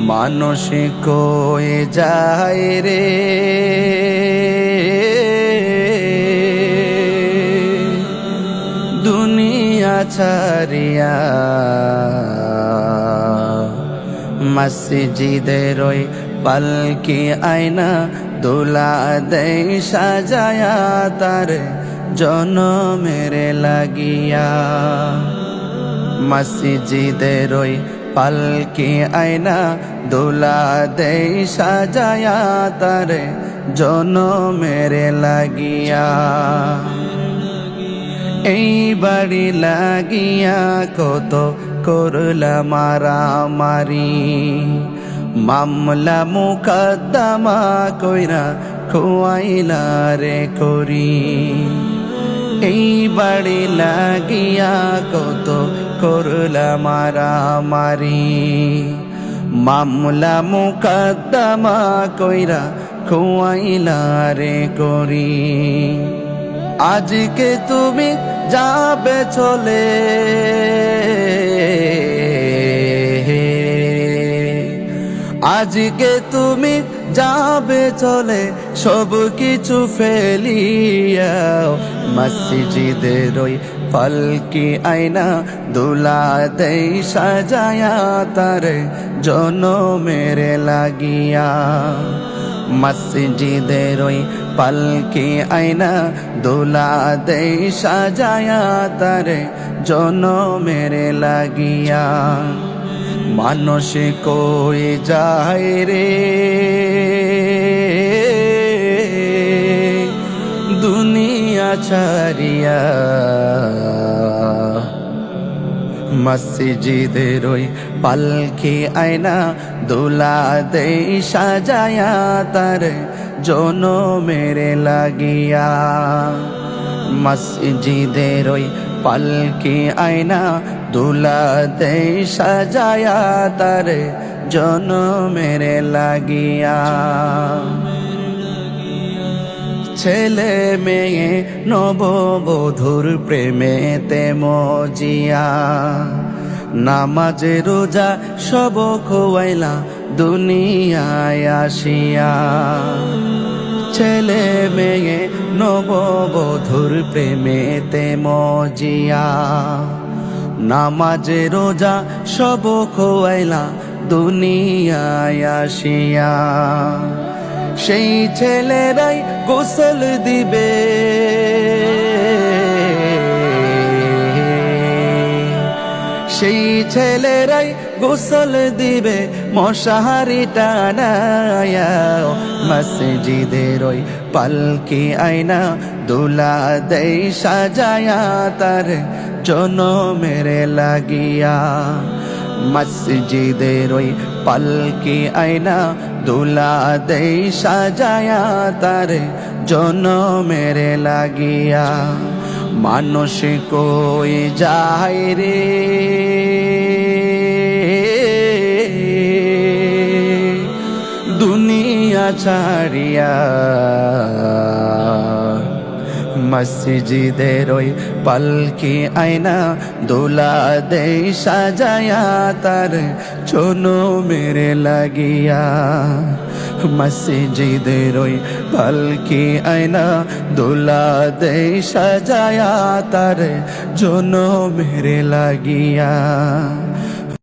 মানুষ কয়ে যায় রে দুনিয়া ছাড়িয়া, মসজিদের ওই পালকি আয়না দোলা দেয় সাজায়া তার জনমের লাগিয়া। মসজিদের ওই পালকি আয়না দোলা দেয় সাজায়া তার জনমের লাগিয়া। এই বাড়ি লাগিয়া কত করলা মারামারি, মামলা মুকদ্দমা কইরা খুয়াইলা রে করি। এই বাড়ি লাগিয়া কত করলা মারামারি, মামলা মুকদ্দমা কইরা খুয়াইলা রে করি। আজকে তুমি যাবে চলে, আজকে তুমি যাবে চলে সব কিছু ফেলিয়া। মসজিদের ওই পালকি আয়না দোলা দেয় সাজায়া তার জনমের লাগিয়া। মসজিদের ওই পালকি আয়না দোলা দেয় সাজায়া তার জনমের লাগিয়া। মানুষ কই যায় রে দুনিয়া ছাড়িয়া, মসজিদের ওই পালকি আয়না দোলা দেয় সাজায়া তার জনমের লাগিয়া। মসজিদের ওই পালকি আয়না দোলা দেয় সাজায়া তার জনমের লাগিয়া। ছেলে মেয়ে নববধূর প্রেমেতে মজিয়া, নামাজ রোজা সব খোয়াইলা দুনিয়ায় আসিয়া। ছেলে মেয়ে নববধূর প্রেমেতে মজিয়া, নামাজ রোজা সব খোয়াইলা দুনিয়ায় আসিয়া। সেই ছেলেরাই গোসল দিবে, সেই ছেলেরাই গোসল দিবে মশারি টানায়া। মসজিদের ওই পালকি আয়না দোলা দেয় সাজায়া তার জনমের লাগিয়া। মসজিদের ওই পালকি আয়না দোলা দেয় সাজায়া তার জনমের লাগিয়া। মানুষ কই যায় রে দুনিয়া ছাড়িয়া, মসজিদের ওই পালকি আয়না দোলা দেয় সাজায়া তার জনমের লাগিয়া। মসজিদের ওই পালকি আয়না দোলা দেয় সাজায়া তার জনমের লাগিয়া।